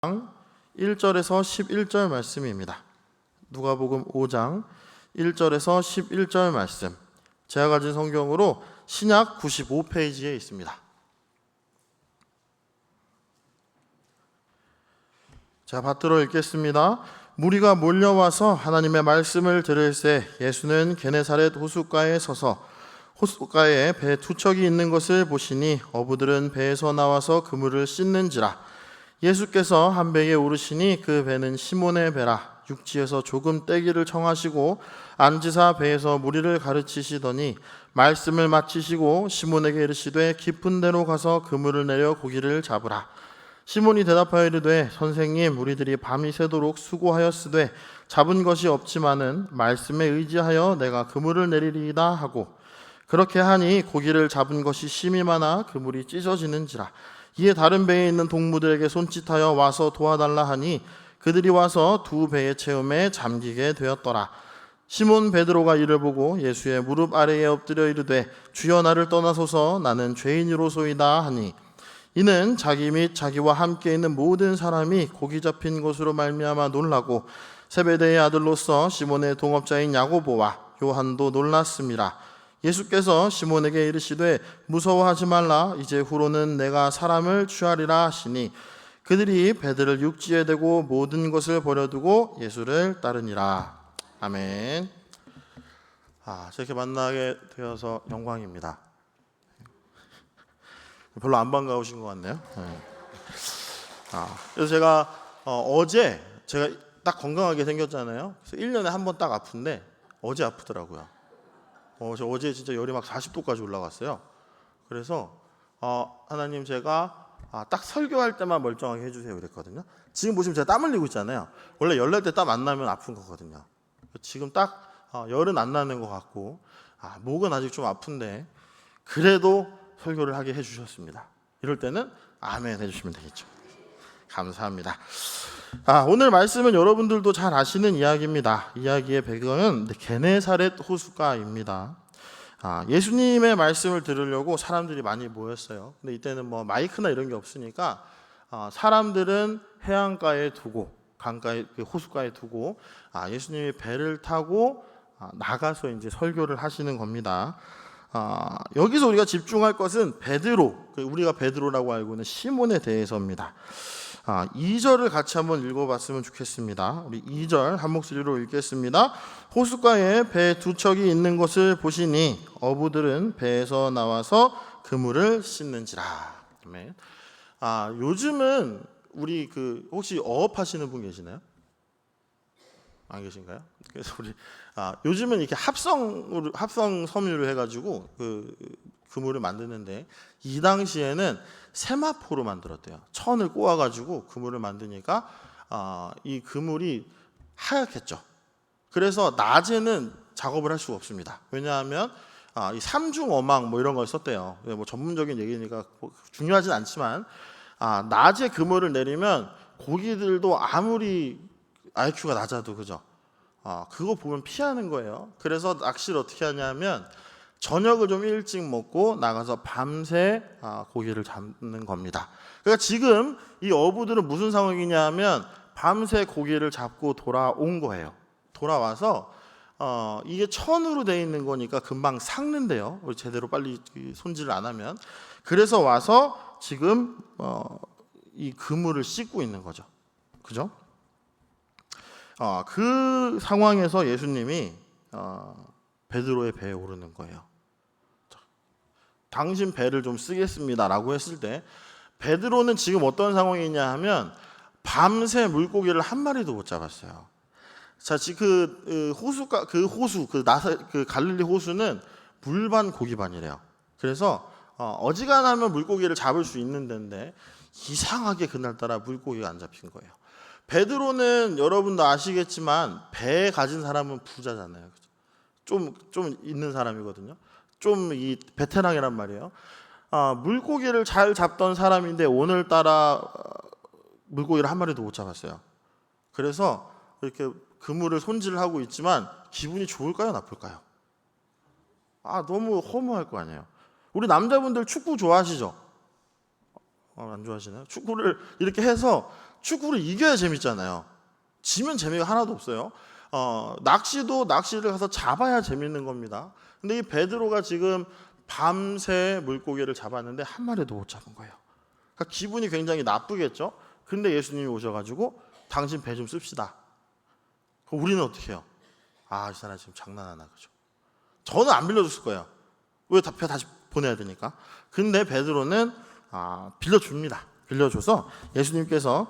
1절에서 11절 말씀입니다. 누가복음 5장 1절에서 11절 말씀, 제가 가진 성경으로 신약 95페이지에 있습니다. 자, 받들어 읽겠습니다. 무리가 몰려와서 하나님의 말씀을 들을새 예수는 게네사렛 호숫가에 서서 호숫가에 배 두 척이 있는 것을 보시니 어부들은 배에서 나와서 그물을 씻는지라. 예수께서 한 배에 오르시니 그 배는 시몬의 배라. 육지에서 조금 떼기를 청하시고 앉으사 배에서 무리를 가르치시더니 말씀을 마치시고 시몬에게 이르시되 깊은 데로 가서 그물을 내려 고기를 잡으라. 시몬이 대답하여 이르되 선생님, 우리들이 밤이 새도록 수고하였으되 잡은 것이 없지만은 말씀에 의지하여 내가 그물을 내리리이다 하고, 그렇게 하니 고기를 잡은 것이 심히 많아 그물이 찢어지는지라. 이에 다른 배에 있는 동무들에게 손짓하여 와서 도와달라 하니 그들이 와서 두 배의 체험에 잠기게 되었더라. 시몬 베드로가 이를 보고 예수의 무릎 아래에 엎드려 이르되 주여, 나를 떠나소서, 나는 죄인이로소이다 하니, 이는 자기 및 자기와 함께 있는 모든 사람이 고기 잡힌 것으로 말미암아 놀라고 세베대의 아들로서 시몬의 동업자인 야고보와 요한도 놀랐습니다. 예수께서 시몬에게 이르시되 무서워하지 말라, 이제 후로는 내가 사람을 취하리라 하시니 그들이 배들을 육지에 대고 모든 것을 버려두고 예수를 따르니라. 아멘. 저렇게 만나게 되어서 영광입니다. 별로 안 반가우신 것 같네요. 그래서 제가 어제 제가 딱 건강하게 생겼잖아요. 그래서 1년에 한 번 딱 아픈데 어제 아프더라고요. 저 어제 진짜 열이 막 40도까지 올라갔어요. 그래서 하나님, 제가 딱 설교할 때만 멀쩡하게 해주세요 그랬거든요. 지금 보시면 제가 땀 흘리고 있잖아요. 원래 열 날 때 땀 안 나면 아픈 거거든요. 지금 딱 열은 안 나는 것 같고 목은 아직 좀 아픈데 그래도 설교를 하게 해주셨습니다. 이럴 때는 아멘 해주시면 되겠죠. 감사합니다. 오늘 말씀은 여러분들도 잘 아시는 이야기입니다. 이야기의 배경은 게네사렛 호숫가입니다. 예수님의 말씀을 들으려고 사람들이 많이 모였어요. 근데 이때는 뭐 마이크나 이런 게 없으니까 사람들은 해안가에 두고, 강가에, 호숫가에 두고 예수님이 배를 타고 나가서 이제 설교를 하시는 겁니다. 여기서 우리가 집중할 것은 베드로, 우리가 베드로라고 알고 있는 시몬에 대해서입니다. 2절을 같이 한번 읽어봤으면 좋겠습니다. 우리 2절 한 목소리로 읽겠습니다. 호숫가에 배 두 척이 있는 것을 보시니 어부들은 배에서 나와서 그물을 씻는지라. 아멘. 요즘은 우리 혹시 어업하시는 분 계시나요? 안 계신가요? 그래서 우리 요즘은 이렇게 합성 섬유를 해가지고 그물을 만드는데, 이 당시에는 세마포로 만들었대요. 천을 꼬아가지고 그물을 만드니까 이 그물이 하얗겠죠. 그래서 낮에는 작업을 할 수가 없습니다. 왜냐하면 이 삼중어망 뭐 이런 걸 썼대요. 뭐 전문적인 얘기니까 중요하진 않지만 낮에 그물을 내리면 고기들도 아무리 IQ가 낮아도 그죠? 그거 보면 피하는 거예요. 그래서 낚시를 어떻게 하냐면 저녁을 좀 일찍 먹고 나가서 밤새 고기를 잡는 겁니다. 그러니까 지금 이 어부들은 무슨 상황이냐면 밤새 고기를 잡고 돌아온 거예요. 돌아와서 이게 천으로 돼 있는 거니까 금방 삭는데요. 제대로 빨리 손질을 안 하면. 그래서 와서 지금 이 그물을 씻고 있는 거죠. 그죠? 그 상황에서 예수님이 베드로의 배에 오르는 거예요. 당신 배를 좀 쓰겠습니다라고 했을 때 베드로는 지금 어떤 상황이냐 하면 밤새 물고기를 한 마리도 못 잡았어요. 자, 지금 갈릴리 호수는 물반 고기반이래요. 그래서 어지간하면 물고기를 잡을 수 있는 데인데 이상하게 그날따라 물고기가 안 잡힌 거예요. 베드로는 여러분도 아시겠지만 배 가진 사람은 부자잖아요. 좀 있는 사람이거든요. 좀 이 베테랑이란 말이에요. 물고기를 잘 잡던 사람인데 오늘따라 물고기를 한 마리도 못 잡았어요. 그래서 이렇게 그물을 손질하고 있지만 기분이 좋을까요, 나쁠까요? 너무 허무할 거 아니에요. 우리 남자분들 축구 좋아하시죠? 안 좋아하시나요? 축구를 이렇게 해서 축구를 이겨야 재밌잖아요. 지면 재미가 하나도 없어요. 낚시도 낚시를 가서 잡아야 재밌는 겁니다. 근데 이 베드로가 지금 밤새 물고기를 잡았는데 한 마리도 못 잡은 거예요. 그러니까 기분이 굉장히 나쁘겠죠. 근데 예수님이 오셔가지고 당신 배 좀 씁시다. 그럼 우리는 어떻게 해요? 이 사람 지금 장난하나, 그죠? 저는 안 빌려줬을 거예요. 왜 배 다시 보내야 되니까. 근데 베드로는 빌려줍니다. 빌려줘서 예수님께서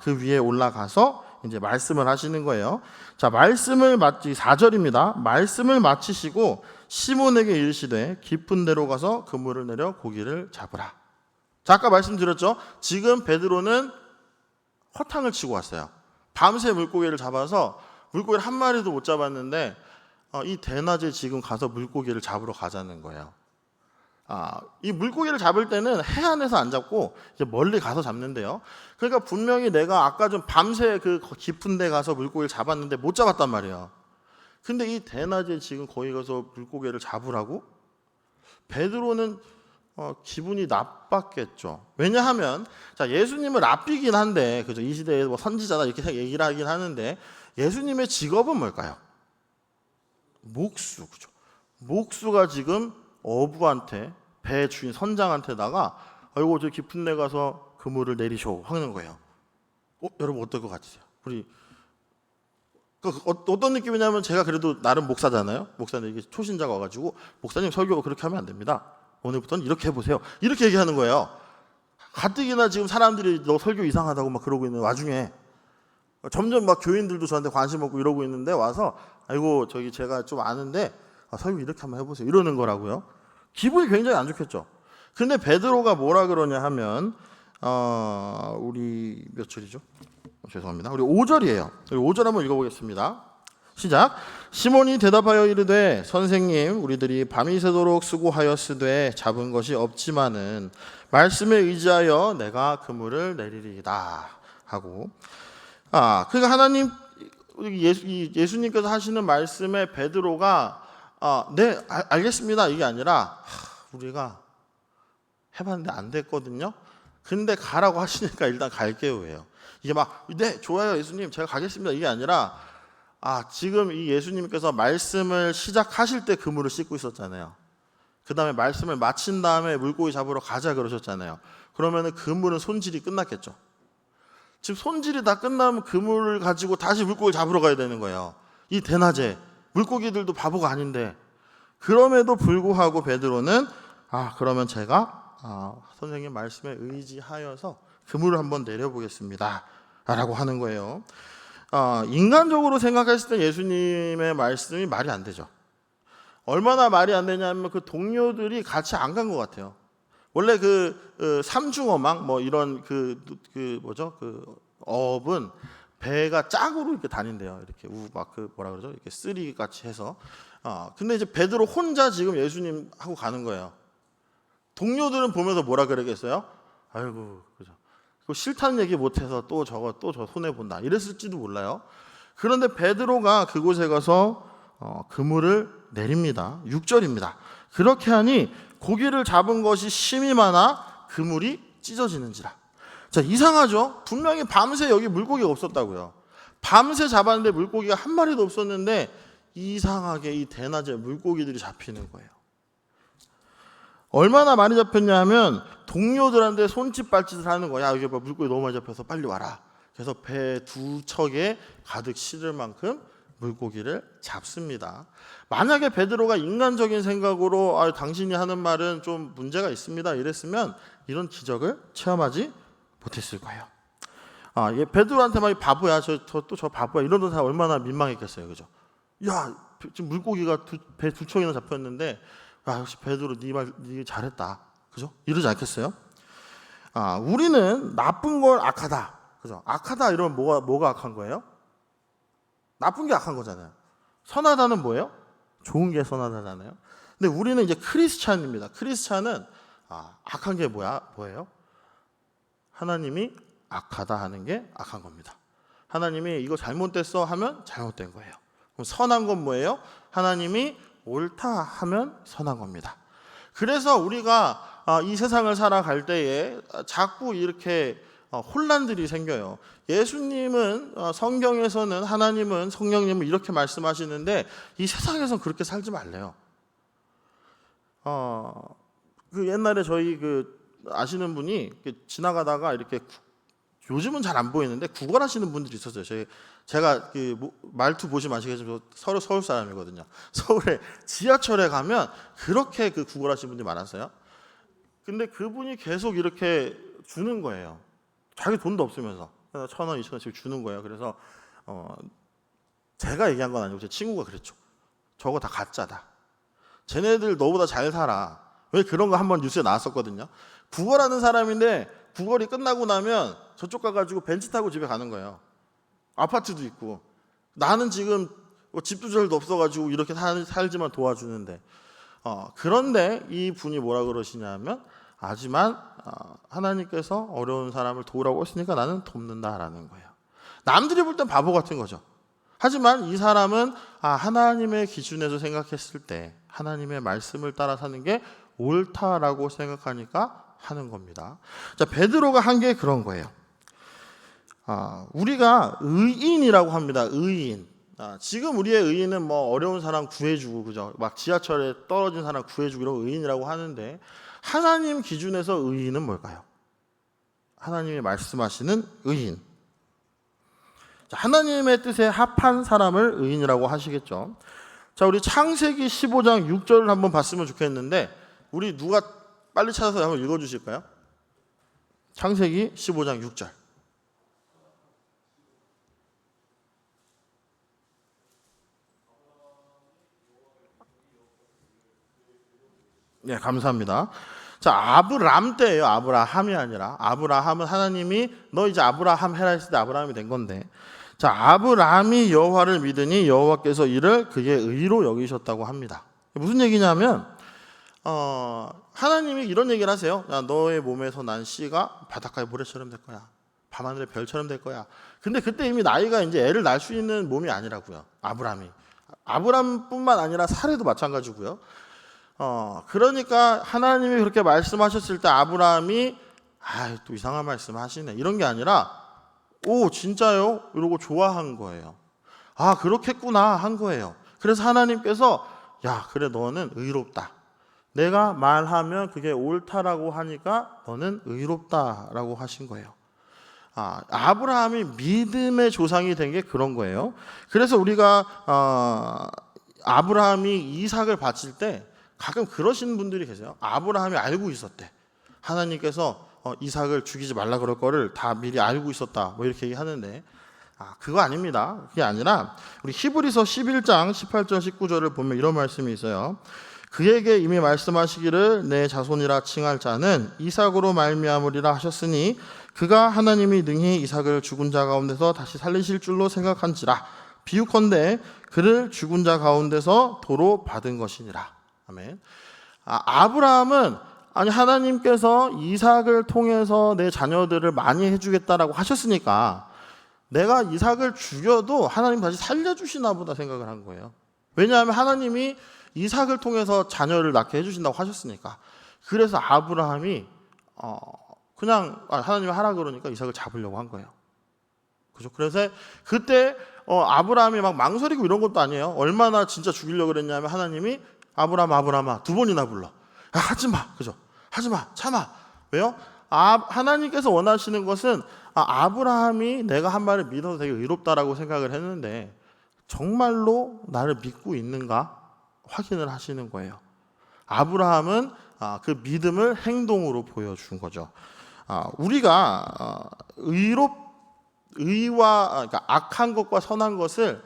그 위에 올라가서 이제 말씀을 하시는 거예요. 자, 말씀을 4절입니다. 말씀을 마치시고 시몬에게 이르시되 깊은 데로 가서 그물을 내려 고기를 잡으라. 자, 아까 말씀드렸죠. 지금 베드로는 허탕을 치고 왔어요. 밤새 물고기를 잡아서 물고기를 한 마리도 못 잡았는데 이 대낮에 지금 가서 물고기를 잡으러 가자는 거예요. 이 물고기를 잡을 때는 해안에서 안 잡고 이제 멀리 가서 잡는데요. 그러니까 분명히 내가 아까 좀 밤새 그 깊은 데 가서 물고기를 잡았는데 못 잡았단 말이에요. 근데 이 대낮에 지금 거기 가서 물고기를 잡으라고? 베드로는 기분이 나빴겠죠. 왜냐하면 예수님을 랍비긴 한데, 그죠? 이 시대에 뭐 선지자다 이렇게 얘기를 하긴 하는데, 예수님의 직업은 뭘까요? 목수, 그죠? 목수가 지금 어부한테, 배 주인 선장한테다가 아이고 저 깊은 데 가서 그물을 내리쇼 하는 거예요. 여러분 어떨 것 같으세요? 우리 어떤 느낌이냐면, 제가 그래도 나름 목사잖아요. 목사님, 이게 초신자가 와가지고 목사님 설교 그렇게 하면 안 됩니다. 오늘부터는 이렇게 해보세요. 이렇게 얘기하는 거예요. 가뜩이나 지금 사람들이 너 설교 이상하다고 막 그러고 있는 와중에 점점 막 교인들도 저한테 관심 없고 이러고 있는데 와서 아이고 저기 제가 좀 아는데 설교 이렇게 한번 해보세요 이러는 거라고요. 기분이 굉장히 안 좋겠죠. 근데 베드로가 뭐라 그러냐 하면 우리 몇 절이죠? 죄송합니다. 우리 5절이에요. 우리 5절 한번 읽어보겠습니다. 시작. 시몬이 대답하여 이르되 선생님 우리들이 밤이 새도록 수고하였으되 잡은 것이 없지만은 말씀에 의지하여 내가 그물을 내리리이다 하고, 그러니까 하나님 예수님께서 하시는 말씀에 베드로가 네 알겠습니다 이게 아니라 우리가 해봤는데 안 됐거든요. 근데 가라고 하시니까 일단 갈게요 해요. 이게 막 네 좋아요 예수님 제가 가겠습니다 이게 아니라 지금 이 예수님께서 말씀을 시작하실 때 그물을 씻고 있었잖아요. 그 다음에 말씀을 마친 다음에 물고기 잡으러 가자 그러셨잖아요. 그러면은 그물은 손질이 끝났겠죠. 지금 손질이 다 끝나면 그물을 가지고 다시 물고기 잡으러 가야 되는 거예요. 이 대낮에 물고기들도 바보가 아닌데. 그럼에도 불구하고 베드로는 그러면 제가 선생님 말씀에 의지하여서 그물을 한번 내려보겠습니다 라고 하는 거예요. 인간적으로 생각했을 때 예수님의 말씀이 말이 안 되죠. 얼마나 말이 안 되냐면 그 동료들이 같이 안 간 것 같아요. 원래 그 삼중어망 뭐 이런 그 어업은 배가 짝으로 이렇게 다닌대요. 이렇게 막 그 뭐라 그러죠? 이렇게 쓰리 같이 해서. 근데 이제 베드로 혼자 지금 예수님 하고 가는 거예요. 동료들은 보면서 뭐라 그러겠어요? 아이고 그죠. 싫다는 얘기 못해서 또 저 손해 본다 이랬을지도 몰라요. 그런데 베드로가 그곳에 가서 그물을 내립니다. 6절입니다. 그렇게 하니 고기를 잡은 것이 심이 많아 그물이 찢어지는지라. 자, 이상하죠? 분명히 밤새 여기 물고기가 없었다고요. 밤새 잡았는데 물고기가 한 마리도 없었는데 이상하게 이 대낮에 물고기들이 잡히는 거예요. 얼마나 많이 잡혔냐 하면 동료들한테 손짓 발짓을 하는 거야. 여기 봐, 물고기 너무 많이 잡혀서 빨리 와라. 그래서 배 두 척에 가득 실을 만큼 물고기를 잡습니다. 만약에 베드로가 인간적인 생각으로 당신이 하는 말은 좀 문제가 있습니다 이랬으면 이런 기적을 체험하지 못했을 거예요. 베드로한테 막 바보야 저 바보야 이러던 사람 얼마나 민망했겠어요. 그죠? 야 지금 물고기가 배 두 척이나 잡혔는데 역시 베드로 네 잘했다. 그죠? 이러지 않겠어요? 우리는 나쁜 걸 악하다. 그죠? 악하다 이러면 뭐가 악한 거예요? 나쁜 게 악한 거잖아요. 선하다는 뭐예요? 좋은 게 선하다잖아요. 근데 우리는 이제 크리스찬입니다. 크리스찬은 악한 게 뭐예요? 하나님이 악하다 하는 게 악한 겁니다. 하나님이 이거 잘못됐어 하면 잘못된 거예요. 그럼 선한 건 뭐예요? 하나님이 옳다 하면 선한 겁니다. 그래서 우리가 이 세상을 살아갈 때에 자꾸 이렇게 혼란들이 생겨요. 예수님은 성경에서는 하나님은 성령님은 이렇게 말씀하시는데 이 세상에서는 그렇게 살지 말래요. 그 옛날에 저희 아시는 분이 지나가다가 이렇게 요즘은 잘 안 보이는데 구걸하시는 분들이 있었어요. 제가 말투 보시면 아시겠지만 서울 사람이거든요. 서울에 지하철에 가면 그렇게 구걸하시는 분들이 많았어요. 근데 그분이 계속 이렇게 주는 거예요. 자기 돈도 없으면서 1,000원, 2,000원씩 주는 거예요. 그래서 제가 얘기한 건 아니고 제 친구가 그랬죠. 저거 다 가짜다. 쟤네들 너보다 잘 살아. 왜 그런 거 한번 뉴스에 나왔었거든요. 구걸하는 사람인데 구걸이 끝나고 나면 저쪽 가가지고 벤츠 타고 집에 가는 거예요. 아파트도 있고. 나는 지금 집도 절도 없어가지고 이렇게 살지만 도와주는데. 그런데 이 분이 뭐라 그러시냐면 하지만 하나님께서 어려운 사람을 도우라고 했으니까 나는 돕는다라는 거예요. 남들이 볼 땐 바보 같은 거죠. 하지만 이 사람은 하나님의 기준에서 생각했을 때 하나님의 말씀을 따라 사는 게 옳다라고 생각하니까 하는 겁니다. 자, 베드로가 한 게 그런 거예요. 우리가 의인이라고 합니다. 의인. 지금 우리의 의인은 뭐 어려운 사람 구해주고, 그죠? 막 지하철에 떨어진 사람 구해주고 이런 의인이라고 하는데 하나님 기준에서 의인은 뭘까요? 하나님이 말씀하시는 의인. 자, 하나님의 뜻에 합한 사람을 의인이라고 하시겠죠. 자, 우리 창세기 15장 6절을 한번 봤으면 좋겠는데 우리 누가 빨리 찾아서 한번 읽어주실까요? 창세기 15장 6절. 네, 감사합니다. 자, 아브람 때예요. 아브라함이 아니라. 아브라함은 하나님이 너 이제 아브라함 해라 했을 때 아브라함이 된 건데. 자, 아브라함이 여호와를 믿으니 여호와께서 이를 그의 의로 여기셨다고 합니다. 무슨 얘기냐면 하나님이 이런 얘기를 하세요. 야, 너의 몸에서 난 씨가 바닷가의 모래처럼 될 거야. 밤하늘의 별처럼 될 거야. 근데 그때 이미 나이가 이제 애를 낳을 수 있는 몸이 아니라고요. 아브라함이. 아브라함뿐만 아니라 사례도 마찬가지고요. 그러니까 하나님이 그렇게 말씀하셨을 때 아브라함이 또 이상한 말씀 하시네 이런 게 아니라 오 진짜요? 이러고 좋아한 거예요. 그렇겠구나 한 거예요. 그래서 하나님께서 야 그래 너는 의롭다. 내가 말하면 그게 옳다라고 하니까 너는 의롭다라고 하신 거예요. 아브라함이 믿음의 조상이 된 게 그런 거예요. 그래서 우리가 아브라함이 이삭을 바칠 때 가끔 그러시는 분들이 계세요. 아브라함이 알고 있었대. 하나님께서 이삭을 죽이지 말라 그럴 거를 다 미리 알고 있었다. 뭐 이렇게 얘기하는데 그거 아닙니다. 그게 아니라 우리 히브리서 11장 18절 19절을 보면 이런 말씀이 있어요. 그에게 이미 말씀하시기를 내 자손이라 칭할 자는 이삭으로 말미암으리라 하셨으니 그가 하나님이 능히 이삭을 죽은 자 가운데서 다시 살리실 줄로 생각한지라 비유컨대 그를 죽은 자 가운데서 도로 받은 것이니라. 아멘. 아브라함은 하나님께서 이삭을 통해서 내 자녀들을 많이 해주겠다라고 하셨으니까 내가 이삭을 죽여도 하나님 다시 살려주시나 보다 생각을 한 거예요. 왜냐하면 하나님이 이삭을 통해서 자녀를 낳게 해주신다고 하셨으니까. 그래서 아브라함이 그냥 하나님이 하라 그러니까 이삭을 잡으려고 한 거예요. 그죠? 그래서 그때 아브라함이 막 망설이고 이런 것도 아니에요. 얼마나 진짜 죽이려고 그랬냐면 하나님이 아브라함아 두 번이나 불러. 하지마, 그죠? 하지마, 참아. 왜요? 하나님께서 원하시는 것은 아브라함이 내가 한 말을 믿어서 되게 의롭다라고 생각을 했는데 정말로 나를 믿고 있는가 확인을 하시는 거예요. 아브라함은 그 믿음을 행동으로 보여준 거죠. 우리가 의와 그러니까 악한 것과 선한 것을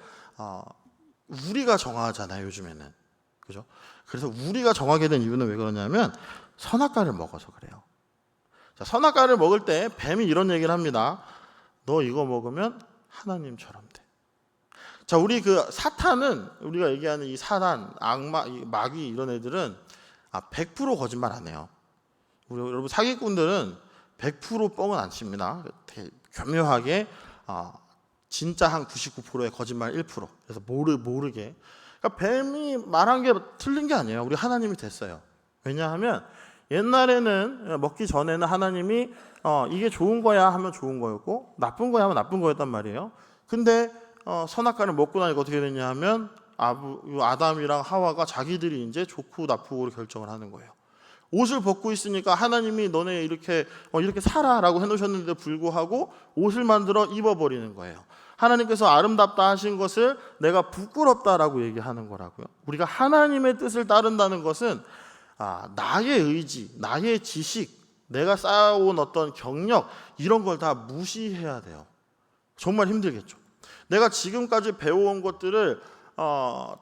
우리가 정하잖아요, 요즘에는. 그죠? 그래서 우리가 정하게 된 이유는 왜 그러냐면 선악과를 먹어서 그래요. 자, 선악과를 먹을 때 뱀이 이런 얘기를 합니다. 너 이거 먹으면 하나님처럼 돼. 자, 우리 사탄은 우리가 얘기하는 이 사단, 악마, 이 마귀 이런 애들은 100% 거짓말 안 해요. 우리 여러분 사기꾼들은 100% 뻥은 안 칩니다. 되게 교묘하게 진짜 한 99%의 거짓말 1%. 그래서 모르게. 그러니까 뱀이 말한 게 틀린 게 아니에요. 우리 하나님이 됐어요. 왜냐하면 옛날에는 먹기 전에는 하나님이 이게 좋은 거야 하면 좋은 거였고 나쁜 거야 하면 나쁜 거였단 말이에요. 근데 선악과를 먹고 나니까 어떻게 됐냐 하면 아담이랑 하와가 자기들이 이제 좋고 나쁘고를 결정을 하는 거예요. 옷을 벗고 있으니까 하나님이 너네 이렇게 살아라고 해놓으셨는데 불구하고 옷을 만들어 입어버리는 거예요. 하나님께서 아름답다 하신 것을 내가 부끄럽다라고 얘기하는 거라고요. 우리가 하나님의 뜻을 따른다는 것은 나의 의지, 나의 지식, 내가 쌓아온 어떤 경력 이런 걸 다 무시해야 돼요. 정말 힘들겠죠. 내가 지금까지 배워온 것들을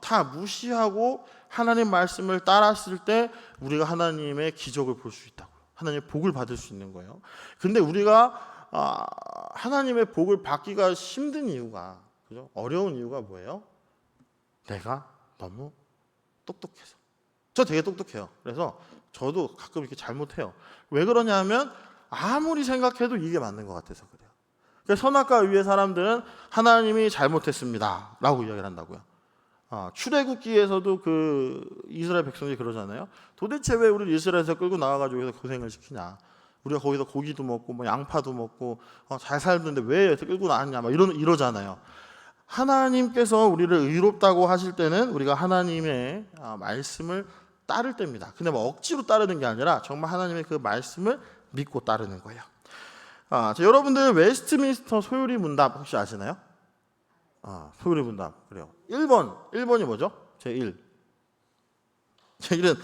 다 무시하고 하나님 말씀을 따랐을 때 우리가 하나님의 기적을 볼 수 있다고요. 하나님의 복을 받을 수 있는 거예요. 근데 우리가 하나님의 복을 받기가 힘든 이유가, 그죠? 어려운 이유가 뭐예요? 내가 너무 똑똑해서. 저 되게 똑똑해요. 그래서 저도 가끔 이렇게 잘못해요. 왜 그러냐면 아무리 생각해도 이게 맞는 것 같아서 그래요. 그래서 선악과 위의 사람들은 하나님이 잘못했습니다 라고 이야기를 한다고요. 출애굽기에서도 그 이스라엘 백성들이 그러잖아요. 도대체 왜 우리를 이스라엘에서 끌고 나와가지고 여기서 고생을 시키냐. 우리가 거기서 고기도 먹고 뭐 양파도 먹고 잘 살던데 왜 여기서 끌고 나왔냐 막 이러잖아요. 하나님께서 우리를 의롭다고 하실 때는 우리가 하나님의 말씀을 따를 때입니다. 근데 뭐 억지로 따르는 게 아니라 정말 하나님의 그 말씀을 믿고 따르는 거예요. 여러분들 웨스트민스터 소요리 문답 혹시 아시나요? 소요리 문답 그래요. 1번이 뭐죠? 제1. 제1은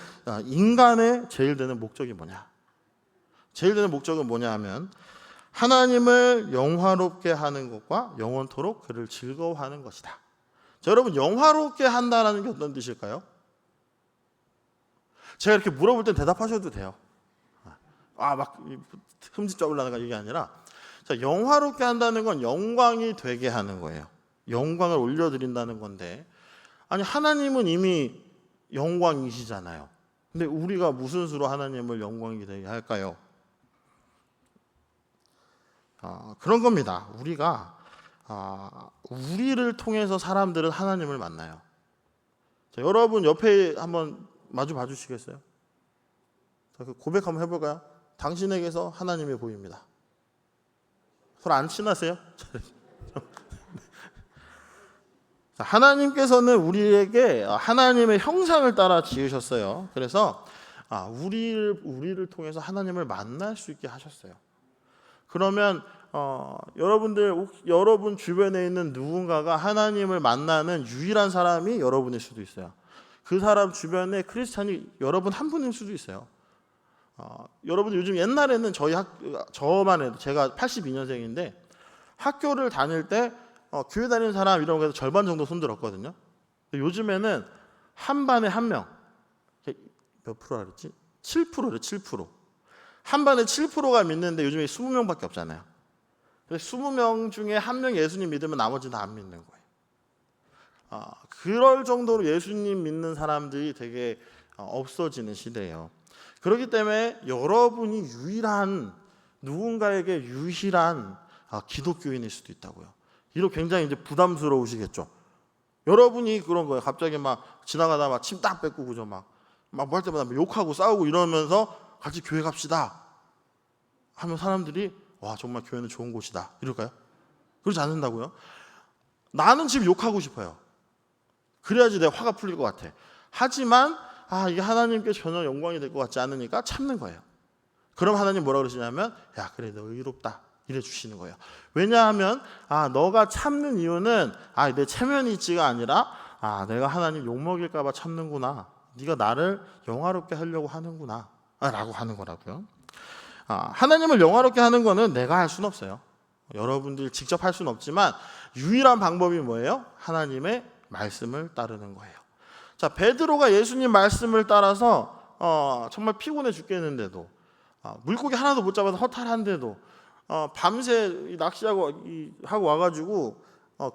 인간의 제일 되는 목적이 뭐냐? 제일 되는 목적은 뭐냐 하면 하나님을 영화롭게 하는 것과 영원토록 그를 즐거워하는 것이다. 자, 여러분 영화롭게 한다는 게 어떤 뜻일까요? 제가 이렇게 물어볼 땐 대답하셔도 돼요. 막 흠집 잡으려는 이게 아니라 자, 영화롭게 한다는 건 영광이 되게 하는 거예요. 영광을 올려드린다는 건데 아니 하나님은 이미 영광이시잖아요. 근데 우리가 무슨 수로 하나님을 영광이 되게 할까요? 그런 겁니다. 우리가 우리를 통해서 사람들은 하나님을 만나요. 자, 여러분 옆에 한번 마주 봐주시겠어요? 자, 그 고백 한번 해볼까요? 당신에게서 하나님이 보입니다. 서로 안 친하세요? 자, 하나님께서는 우리에게 하나님의 형상을 따라 지으셨어요. 그래서 우리를 통해서 하나님을 만날 수 있게 하셨어요. 그러면 여러분 주변에 있는 누군가가 하나님을 만나는 유일한 사람이 여러분일 수도 있어요. 그 사람 주변에 크리스찬이 여러분 한 분일 수도 있어요. 여러분 요즘 옛날에는 저만 해도 제가 82년생인데 학교를 다닐 때 교회 다니는 사람 이런 거에서 절반 정도 손들었거든요. 요즘에는 한 반에 한 명, 몇 프로라 그랬지? 7%래 7%. 한 반에 7%가 믿는데 요즘에 20명밖에 없잖아요. 그래서 20명 중에 한 명 예수님 믿으면 나머지는 다 안 믿는 거예요. 그럴 정도로 예수님 믿는 사람들이 되게 없어지는 시대예요. 그렇기 때문에 여러분이 누군가에게 유일한 기독교인일 수도 있다고요. 이거 굉장히 이제 부담스러우시겠죠. 여러분이 그런 거예요. 갑자기 막 지나가다 막 침 딱 뱉고 그죠 막 뭐 할 때마다 욕하고 싸우고 이러면서 같이 교회 갑시다 하면 사람들이 와 정말 교회는 좋은 곳이다 이럴까요? 그러지 않는다고요. 나는 지금 욕하고 싶어요. 그래야지 내 화가 풀릴 것 같아. 하지만 이게 하나님께 전혀 영광이 될 것 같지 않으니까 참는 거예요. 그럼 하나님 뭐라 그러시냐면 야 그래 너 의롭다 이래 주시는 거예요. 왜냐하면 너가 참는 이유는 내 체면이 있지가 아니라 내가 하나님 욕먹일까 봐 참는구나. 네가 나를 영화롭게 하려고 하는구나 라고 하는 거라고요. 하나님을 영화롭게 하는 거는 내가 할 수는 없어요. 여러분들 직접 할 수는 없지만 유일한 방법이 뭐예요? 하나님의 말씀을 따르는 거예요. 자, 베드로가 예수님 말씀을 따라서 정말 피곤해 죽겠는데도 물고기 하나도 못 잡아서 허탈한데도 밤새 낚시하고 와가지고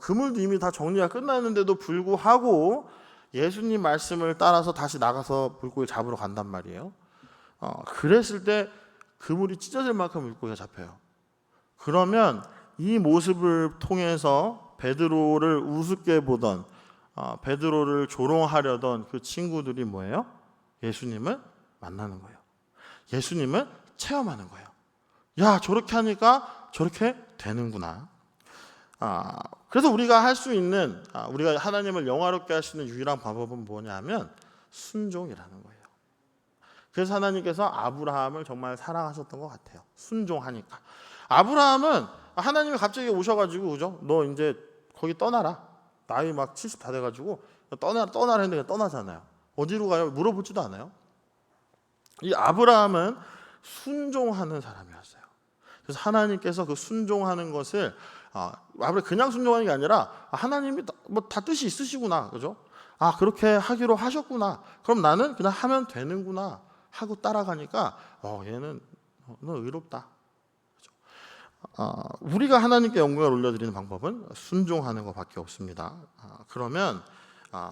그물도 이미 다 정리가 끝났는데도 불구하고 예수님 말씀을 따라서 다시 나가서 물고기 잡으러 간단 말이에요. 그랬을 때 그물이 찢어질 만큼 물고기가 잡혀요. 그러면 이 모습을 통해서 베드로를 우습게 보던 베드로를 조롱하려던 그 친구들이 뭐예요? 예수님을 만나는 거예요. 예수님을 체험하는 거예요. 야, 저렇게 하니까 저렇게 되는구나. 그래서 우리가 할 수 있는, 우리가 하나님을 영화롭게 할 수 있는 유일한 방법은 뭐냐면 순종이라는 거예요. 그래서 하나님께서 아브라함을 정말 사랑하셨던 것 같아요. 순종하니까. 아브라함은 하나님이 갑자기 오셔가지고, 그죠? 너 이제 거기 떠나라. 나이 막 70 다 돼가지고 떠나라 했는데 떠나잖아요. 어디로 가요? 물어보지도 않아요. 이 아브라함은 순종하는 사람이었어요. 그래서 하나님께서 그 순종하는 것을 아브라함이 그냥 순종하는 게 아니라 하나님이 뭐 다 뜻이 있으시구나, 그죠? 그렇게 하기로 하셨구나. 그럼 나는 그냥 하면 되는구나 하고 따라가니까 얘는 너 의롭다. 우리가 하나님께 영광을 올려드리는 방법은 순종하는 것밖에 없습니다. 그러면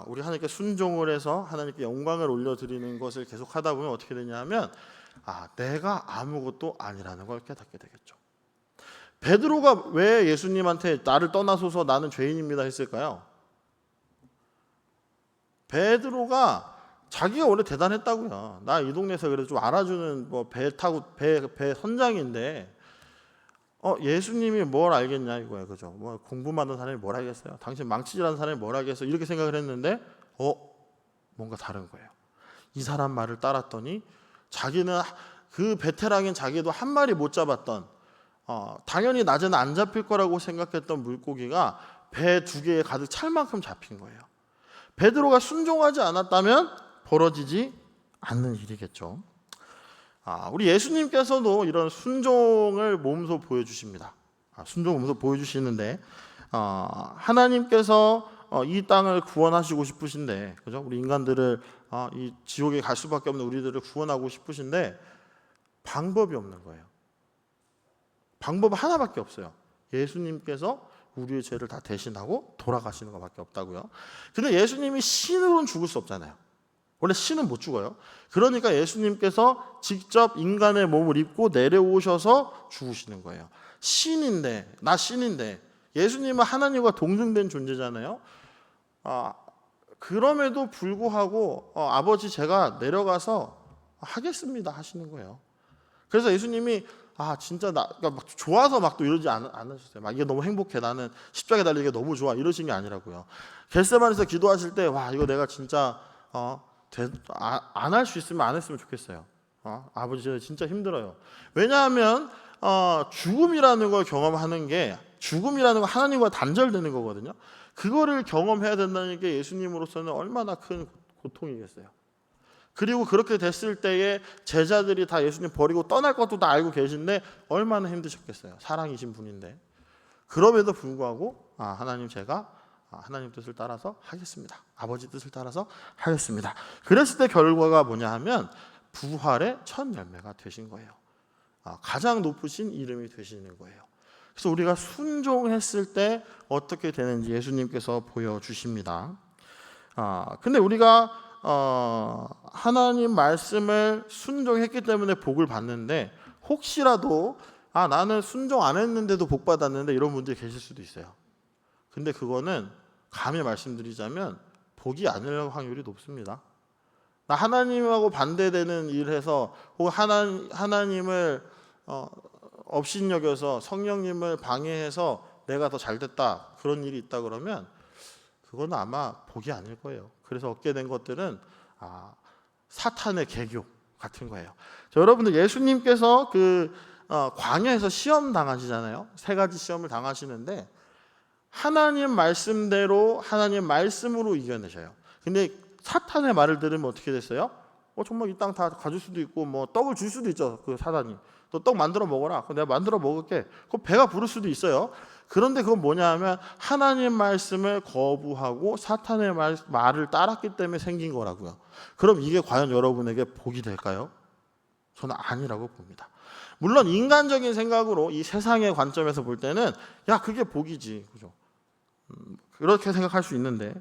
우리 하나님께 순종을 해서 하나님께 영광을 올려드리는 것을 계속 하다 보면 어떻게 되냐면 내가 아무것도 아니라는 걸 깨닫게 되겠죠. 베드로가 왜 예수님한테 나를 떠나소서 나는 죄인입니다 했을까요? 베드로가 자기가 원래 대단했다고요. 나 이 동네에서 그래도 좀 알아주는 뭐 배 타고 배 선장인데 예수님이 뭘 알겠냐 이거야, 그죠? 뭐 공부만 하는 사람이 뭘 알겠어요? 당신 망치질하는 사람이 뭘 알겠어요? 이렇게 생각을 했는데 뭔가 다른 거예요. 이 사람 말을 따랐더니 자기는 그 베테랑인 자기도 한 마리 못 잡았던 당연히 낮에는 안 잡힐 거라고 생각했던 물고기가 배 2개에 가득 찰 만큼 잡힌 거예요. 베드로가 순종하지 않았다면 벌어지지 않는 일이겠죠. 우리 예수님께서도 이런 순종을 몸소 보여주십니다. 순종을 몸소 보여주시는데 하나님께서 이 땅을 구원하시고 싶으신데, 그죠? 우리 인간들을 이 지옥에 갈 수밖에 없는 우리들을 구원하고 싶으신데 방법이 없는 거예요. 방법 하나밖에 없어요. 예수님께서 우리의 죄를 다 대신하고 돌아가시는 것밖에 없다고요. 근데 예수님이 신으로는 죽을 수 없잖아요. 원래 신은 못 죽어요. 그러니까 예수님께서 직접 인간의 몸을 입고 내려오셔서 죽으시는 거예요. 나 신인데 예수님은 하나님과 동등된 존재잖아요. 그럼에도 불구하고 아버지 제가 내려가서 하겠습니다 하시는 거예요. 그래서 예수님이 진짜 그러니까 막 좋아서 막 또 이러지 않으셨어요. 막 이게 너무 행복해, 나는 십자가에 달리기가 너무 좋아, 이러신 게 아니라고요. 겟세마네에서 기도하실 때 이거 내가 진짜 안 할 수 있으면 안 했으면 좋겠어요. 아버지 저 진짜 힘들어요. 왜냐하면 죽음이라는 걸 경험하는 게, 죽음이라는 건 하나님과 단절되는 거거든요. 그거를 경험해야 된다는 게 예수님으로서는 얼마나 큰 고통이겠어요. 그리고 그렇게 됐을 때에 제자들이 다 예수님 버리고 떠날 것도 다 알고 계신데 얼마나 힘드셨겠어요. 사랑이신 분인데. 그럼에도 불구하고 하나님 제가 하나님 뜻을 따라서 하겠습니다. 아버지 뜻을 따라서 하겠습니다. 그랬을 때 결과가 뭐냐 하면 부활의 첫 열매가 되신 거예요. 가장 높으신 이름이 되시는 거예요. 그래서 우리가 순종했을 때 어떻게 되는지 예수님께서 보여주십니다. 근데 우리가 하나님 말씀을 순종했기 때문에 복을 받는데, 혹시라도 나는 순종 안 했는데도 복 받았는데 이런 분들이 계실 수도 있어요. 근데 그거는 감히 말씀드리자면 복이 아닐 확률이 높습니다. 나 하나님하고 반대되는 일을 해서 혹은 하나님을 업신여겨서 성령님을 방해해서 내가 더 잘됐다, 그런 일이 있다 그러면 그건 아마 복이 아닐 거예요. 그래서 얻게 된 것들은 사탄의 계교 같은 거예요. 여러분들 예수님께서 광야에서 시험 당하시잖아요. 3가지 시험을 당하시는데 하나님 말씀대로 하나님 말씀으로 이겨내셔요. 근데 사탄의 말을 들으면 어떻게 됐어요? 정말 이 땅 다 가질 수도 있고 뭐 떡을 줄 수도 있죠. 그 사단이 너 떡 만들어 먹어라. 내가 만들어 먹을게. 그 배가 부를 수도 있어요. 그런데 그건 뭐냐 하면 하나님 말씀을 거부하고 사탄의 말을 따랐기 때문에 생긴 거라고요. 그럼 이게 과연 여러분에게 복이 될까요? 저는 아니라고 봅니다. 물론 인간적인 생각으로 이 세상의 관점에서 볼 때는 그게 복이지, 그죠? 그렇게 생각할 수 있는데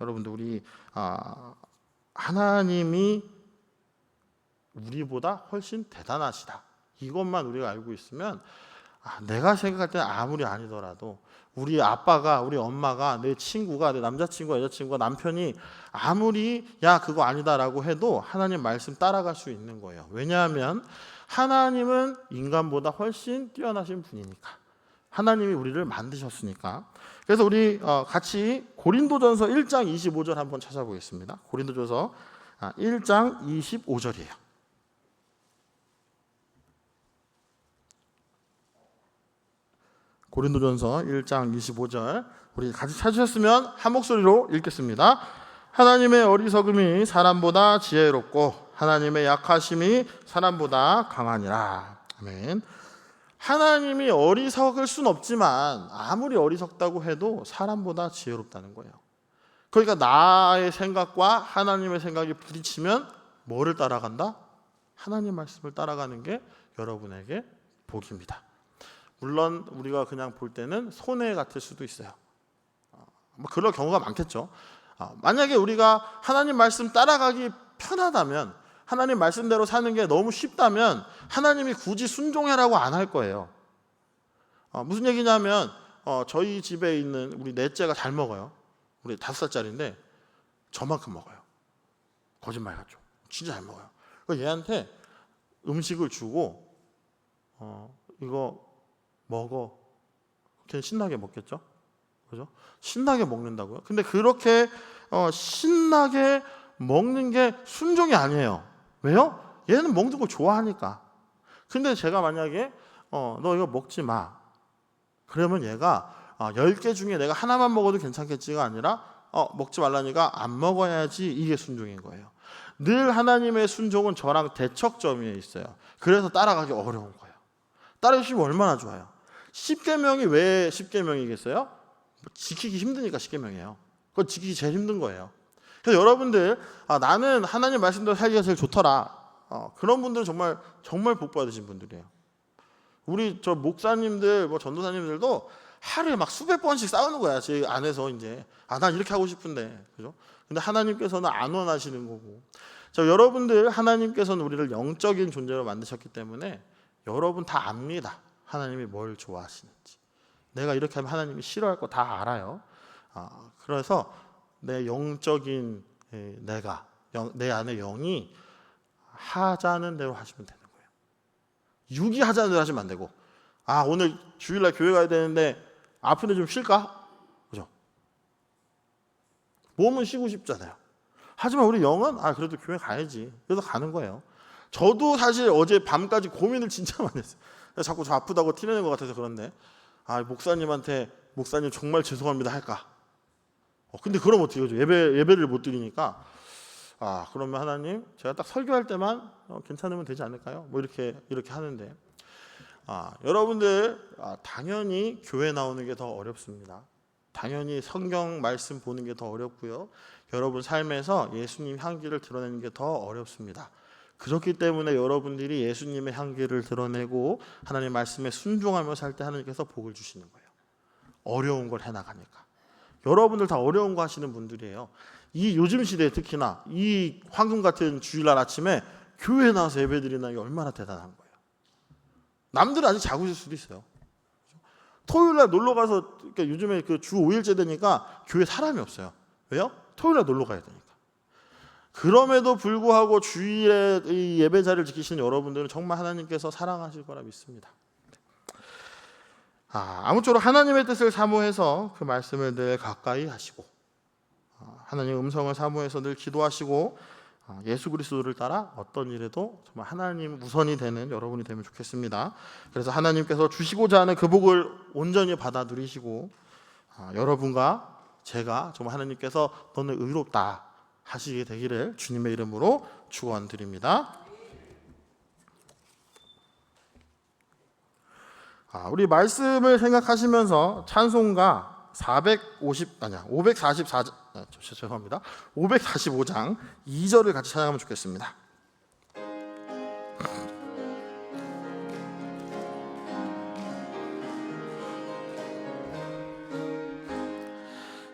여러분들 우리 하나님이 우리보다 훨씬 대단하시다, 이것만 우리가 알고 있으면 내가 생각할 때는 아무리 아니더라도 우리 아빠가, 우리 엄마가, 내 친구가, 내 남자친구가, 여자친구가, 남편이 아무리 야 그거 아니다라고 해도 하나님 말씀 따라갈 수 있는 거예요. 왜냐하면 하나님은 인간보다 훨씬 뛰어나신 분이니까. 하나님이 우리를 만드셨으니까. 그래서 우리 같이 고린도전서 1장 25절 한번 찾아보겠습니다. 고린도전서 1장 25절이에요. 고린도전서 1장 25절 우리 같이 찾으셨으면 한 목소리로 읽겠습니다. 하나님의 어리석음이 사람보다 지혜롭고 하나님의 약하심이 사람보다 강하니라. 아멘. 하나님이 어리석을 순 없지만 아무리 어리석다고 해도 사람보다 지혜롭다는 거예요. 그러니까 나의 생각과 하나님의 생각이 부딪히면 뭐를 따라간다? 하나님 말씀을 따라가는 게 여러분에게 복입니다. 물론 우리가 그냥 볼 때는 손해 같을 수도 있어요. 그럴 경우가 많겠죠. 만약에 우리가 하나님 말씀 따라가기 편하다면, 하나님 말씀대로 사는 게 너무 쉽다면 하나님이 굳이 순종해라고 안 할 거예요. 무슨 얘기냐면 저희 집에 있는 우리 넷째가 잘 먹어요. 우리 5살짜리인데 저만큼 먹어요. 거짓말 같죠. 진짜 잘 먹어요. 얘한테 음식을 주고 이거 먹어. 걔는 신나게 먹겠죠? 그죠? 신나게 먹는다고요? 근데 그렇게 신나게 먹는 게 순종이 아니에요. 왜요? 얘는 먹는 거 좋아하니까. 근데 제가 만약에 너 이거 먹지 마. 그러면 얘가 10개 중에 내가 하나만 먹어도 괜찮겠지가 아니라 먹지 말라니까 안 먹어야지, 이게 순종인 거예요. 늘 하나님의 순종은 저랑 대척점에 있어요. 그래서 따라가기 어려운 거예요. 따라주시면 얼마나 좋아요. 10계명이 왜 10계명이겠어요? 지키기 힘드니까 10계명이에요. 그거 지키기 제일 힘든 거예요. 그래서 여러분들 나는 하나님 말씀대로 살기가 제일 좋더라. 그런 분들은 정말 복 받으신 분들이에요. 우리 저 목사님들, 전도사님들도 하루에 막 수백 번씩 싸우는 거야. 제 안에서 이제 난 이렇게 하고 싶은데, 그죠? 근데 하나님께서는 안 원하시는 거고. 여러분들 하나님께서는 우리를 영적인 존재로 만드셨기 때문에 여러분 다 압니다. 하나님이 뭘 좋아하시는지. 내가 이렇게 하면 하나님이 싫어할 거 다 알아요. 그래서 내 영적인 내가, 내 안에 영이 하자는 대로 하시면 되는 거예요. 육이 하자는 대로 하시면 안 되고, 오늘 주일날 교회 가야 되는데 아픈데 좀 쉴까? 그죠? 몸은 쉬고 싶잖아요. 하지만 우리 영은 그래도 교회 가야지. 그래서 가는 거예요. 저도 사실 어제 밤까지 고민을 진짜 많이 했어요. 자꾸 저 아프다고 티내는 것 같아서 그런데 목사님한테 목사님 정말 죄송합니다 할까? 근데 그럼 어떻게 하죠? 예배를 못 드리니까 그러면 하나님 제가 딱 설교할 때만 괜찮으면 되지 않을까요? 이렇게 하는데 여러분들 당연히 교회 나오는 게 더 어렵습니다. 당연히 성경 말씀 보는 게 더 어렵고요. 여러분 삶에서 예수님 향기를 드러내는 게 더 어렵습니다. 그렇기 때문에 여러분들이 예수님의 향기를 드러내고 하나님 말씀에 순종하며 살 때 하나님께서 복을 주시는 거예요. 어려운 걸 해나가니까. 여러분들 다 어려운 거 하시는 분들이에요. 이 요즘 시대에 특히나 이 황금 같은 주일날 아침에 교회에 나와서 예배드리는 게 얼마나 대단한 거예요. 남들은 아직 자고 있을 수도 있어요. 토요일날 놀러가서, 그러니까 요즘에 주 5일째 되니까 교회 사람이 없어요. 왜요? 토요일날 놀러 가야 되니까. 그럼에도 불구하고 주일에 이 예배 자리를 지키시는 여러분들은 정말 하나님께서 사랑하실 거라 믿습니다. 아무쪼록 하나님의 뜻을 사모해서 그 말씀을 늘 가까이 하시고, 하나님의 음성을 사모해서 늘 기도하시고, 예수 그리스도를 따라 어떤 일에도 정말 하나님 우선이 되는 여러분이 되면 좋겠습니다. 그래서 하나님께서 주시고자 하는 그 복을 온전히 받아 누리시고, 여러분과 제가 정말 하나님께서 너는 의롭다 하시게 되기를 주님의 이름으로 축원드립니다. 우리 말씀을 생각하시면서 찬송가 545장 2절을 같이 찬양하면 좋겠습니다.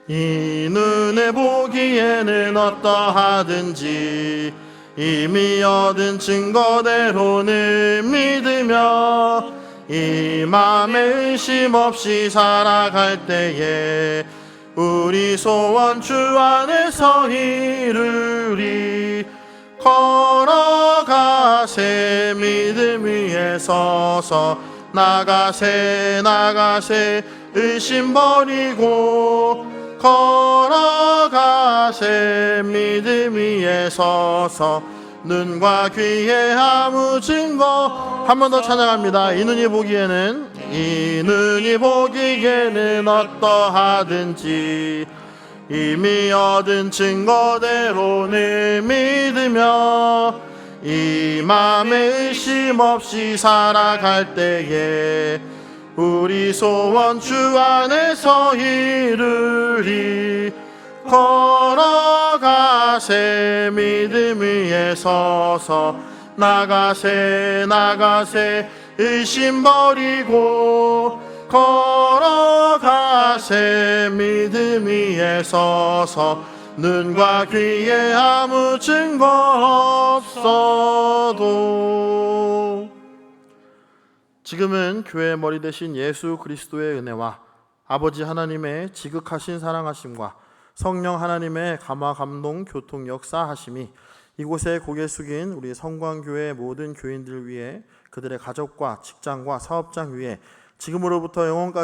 이 눈에 보기에는 어떠하든지 이미 얻은 증거대로는 믿으며 이 맘에 의심 없이 살아갈 때에 우리 소원 주 안에서 이루리. 걸어가세 믿음 위에 서서 나가세 나가세 의심 버리고 걸어가세 믿음 위에 서서 눈과 귀에 아무 증거. 한 번 더 찬양합니다. 이 눈이 보기에는 어떠하든지 이미 얻은 증거대로 늘 믿으며 이 맘에 의심 없이 살아갈 때에 우리 소원 주 안에서 이루리. 걸어가세 믿음 위에 서서 나가세 나가세 의심 버리고 걸어가세 믿음 위에 서서 눈과 귀에 아무 증거 없어도. 지금은 교회의 머리 되신 예수 그리스도의 은혜와 아버지 하나님의 지극하신 사랑하심과 성령 하나님의 감화 감동 교통 역사하심이 이곳에 고개 숙인 우리 성광교회 모든 교인들 위해 그들의 가족과 직장과 사업장 위에 지금으로부터 영원까지